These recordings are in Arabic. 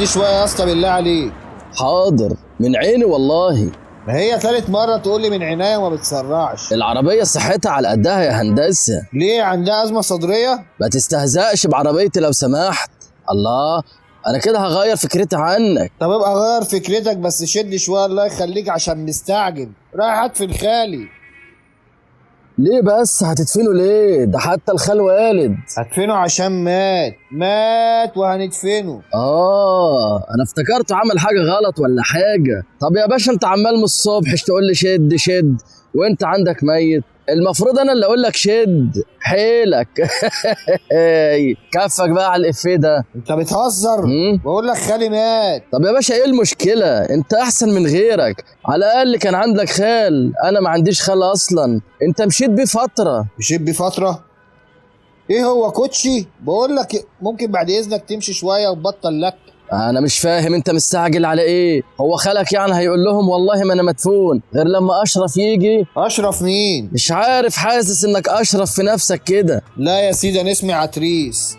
شد شويه يا اسطى بالله عليك. حاضر، من عيني والله. ما هي تالت مره تقول لي من عناية وما بتسرعش. العربية صحتها على قدها يا هندسة. ليه عندها ازمه صدريه؟ ما تستهزأش بعربيتي لو سمحت. الله، أنا كده هغير فكرتي عنك. طب ابقى غير فكرتك بس شد شويه الله يخليك عشان مستعجل. رايح ادفن خالي. ليه بس هتدفنه ليه؟ ده حتى الخال والد. هدفنه عشان مات وهندفنه. أنا افتكرته عمل حاجة غلط ولا حاجة. طب يا باشا أنت عمال من الصبح تقول لي شد شد وأنت عندك ميت. المفروض انا اللي اقول لك شد حيلك. كفك بقى على الافيه ده. انت بتهزر؟ بقول لك خالي مات. طب يا باشا ايه المشكله؟ انت احسن من غيرك، على الاقل كان عندك خال. انا ما عنديش خال اصلا. انت مشيت بيه فتره. مشيت بيه فتره؟ ايه هو كوتشي؟ بقول لك ممكن بعد اذنك تمشي شويه وتبطل لك. انا مش فاهم انت مستعجل على ايه؟ هو خالك يعني هيقول لهم والله ما انا مدفون غير لما اشرف يجي؟ اشرف مين؟ مش عارف، حاسس انك اشرف في نفسك كده. لا يا سيدي انا اسمي عتريس.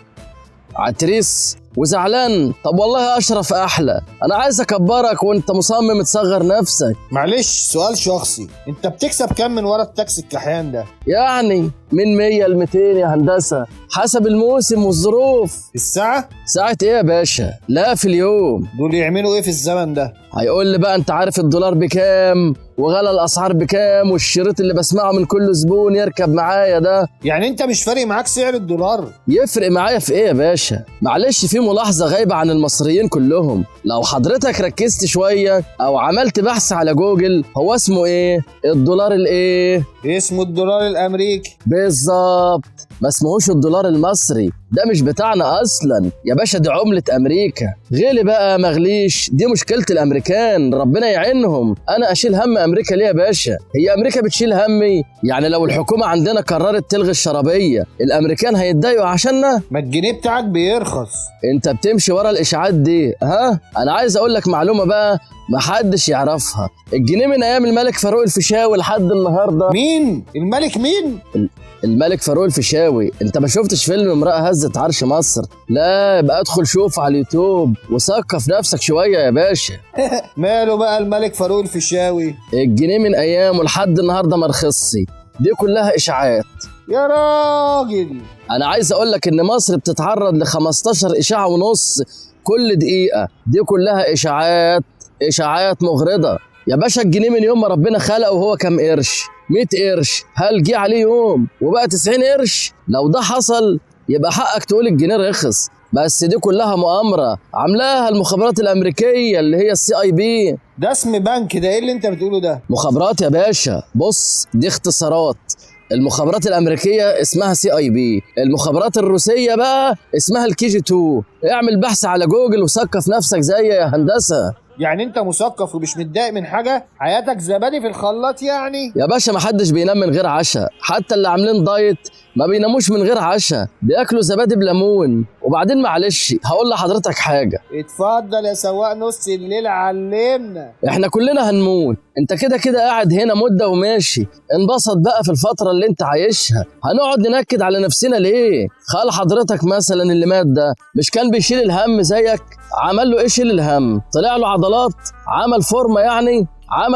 عتريس وزعلان؟ طب والله اشرف احلى. انا عايز اكبرك وانت مصمم تصغر نفسك. معلش سؤال شخصي، انت بتكسب كام من ورا التاكسي الكحيان ده؟ يعني من 100 ل 200 يا هندسه، حسب الموسم والظروف. الساعه؟ ساعه ايه يا باشا؟ لا في اليوم. دول يعملوا ايه في الزمن ده؟ هيقول لي بقى انت عارف الدولار بكام وغلا الاسعار بكام والشريط اللي بسمعه من كل زبون يركب معايا ده. يعني انت مش فارق معاك سعر الدولار؟ يفرق معايا في ايه يا باشا؟ معلش في ملاحظه غايبه عن المصريين كلهم. لو حضرتك ركزت شويه او عملت بحث على جوجل، هو اسمه ايه؟ الدولار الايه؟ اسمه الدولار الامريكي. بالظبط، ما اسمهوش الدولار المصري، ده مش بتاعنا اصلا يا باشا، دي عملة امريكا. غلي بقى مغليش، دي مشكلة الامريكان، ربنا يعينهم. انا اشيل هم امريكا ليه يا باشا؟ هي امريكا بتشيل همي؟ يعني لو الحكومة عندنا قررت تلغي الشرابية، الامريكان هيتضايقوا عشاننا؟ ما الجنيه بتاعك بيرخص. انت بتمشي ورا الاشاعات دي. انا عايز اقول لك معلومة بقى محدش يعرفها. الجنيه من ايام الملك فاروق الفيشاوي لحد النهارده. مين الملك؟ مين الملك فاروق الفيشاوي؟ انت ما شفتش فيلم امرأة هزت عرش مصر؟ لا يبقى ادخل شوف على اليوتيوب وثقف نفسك شوية يا باشا. ماله بقى الملك فاروق الفيشاوي؟ الجنيه من ايامه لحد النهارده ما رخصش. دي كلها اشاعات يا راجل. انا عايز اقول لك ان مصر بتتعرض ل 15 اشاعة ونص كل دقيقة. دي كلها اشاعات مغرضة يا باشا. الجنيه من يوم ما ربنا خلقه وهو كام قرش؟ 100 قرش. هل جه عليه يوم وبقى 90 قرش؟ لو ده حصل يبقى حقك تقول الجنيه رخص. بس دي كلها مؤامرة عاملاها المخابرات الأمريكية اللي هي CIB. ده اسم بنك ده؟ ايه اللي انت بتقوله ده؟ مخابرات يا باشا. بص دي اختصارات. المخابرات الأمريكية اسمها CIB، المخابرات الروسية بقى اسمها KG2. اعمل بحث على جوجل وثقف نفسك زي يا هندسة. يعني انت مثقف ومش متضايق من حاجه؟ حياتك زبادي في الخلاط يعني؟ يا باشا ما حدش بينام من غير عشاء، حتى اللي عاملين دايت ما بيناموش من غير عشاء، بياكلوا زبادي بليمون. وبعدين معلش هقول لحضرتك حاجه. اتفضل يا سواق نص الليل علمنا. احنا كلنا هنموت، انت كده كده قاعد هنا مده وماشي. انبسط بقى في الفتره اللي انت عايشها. هنقعد ننكد على نفسنا ليه؟ خال حضرتك مثلا اللي مات ده مش كان بيشيل الهم زيك؟ عمل له ايه شيل الهم؟ طلع له عضلات؟ عمل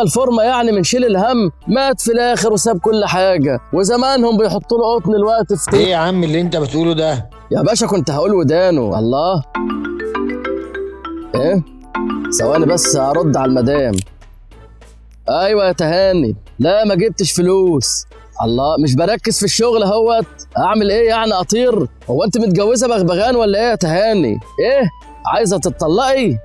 فورمه يعني من شيل الهم؟ مات في الاخر وساب كل حاجه. وزمانهم بيحطوا له قطن الوقت في ايه يا عم اللي انت بتقوله ده؟ يا باشا كنت هقول ودانه. الله، ايه؟ ثواني بس ارد على المدام. ايوه يا تهاني. لا ما جبتش فلوس. الله، مش بركز في الشغل اهوت. اعمل ايه يعني؟ اطير؟ هو انت متجوزه بغبغان ولا ايه يا تهاني؟ ايه عايزه تتطلقي؟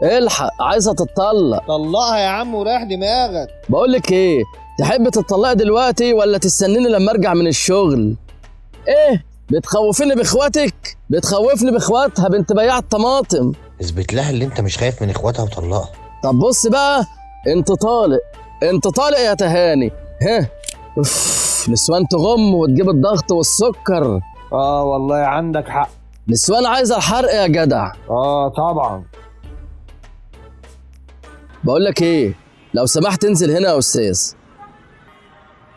الحق عايزه تتطلق. طلقها يا عم وريح دماغك. بقول لك ايه، تحب تتطلقي دلوقتي ولا تستنيني لما ارجع من الشغل؟ ايه بتخوفيني باخواتك؟ بتخوفني باخواتها بنت بياع الطماطم. اثبت لها اللي انت مش خايف من اخواتها وطلقها. طب بص بقى، انت طالق يا تهاني. نسوان تغم وتجيب الضغط والسكر. والله عندك حق. نسوان عايزه الحرق يا جدع. طبعا. بقول لك ايه، لو سمحت انزل هنا يا استاذ.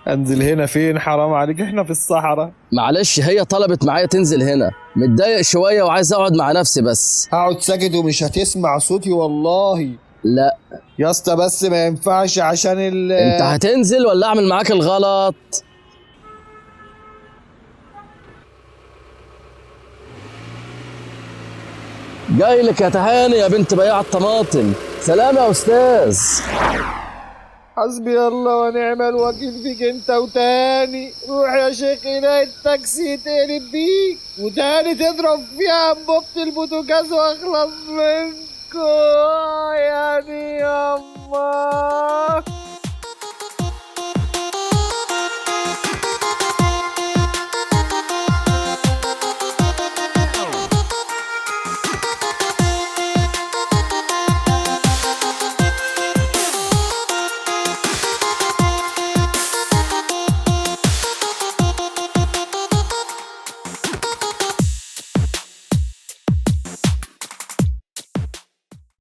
انزل هنا فين؟ حرام عليك احنا في الصحراء. معلش هي طلبت معايا تنزل هنا. متضايق شويه وعايز اقعد مع نفسي بس. هقعد ساكت ومش هتسمع صوتي والله. لا. يا اسطى بس ما ينفعش عشان انت هتنزل ولا اعمل معاك الغلط؟ جاي لك يا تهاني يا بنت بياع الطماطم. سلام يا استاذ. حسبي الله ونعم الوكيل فيك انت وتاني. روح يا شيخ الاقي التاكسي يتقلب بيك وتاني تضرب فيها انبوبة البوتاجاز واخلص منكو يعني يا الله.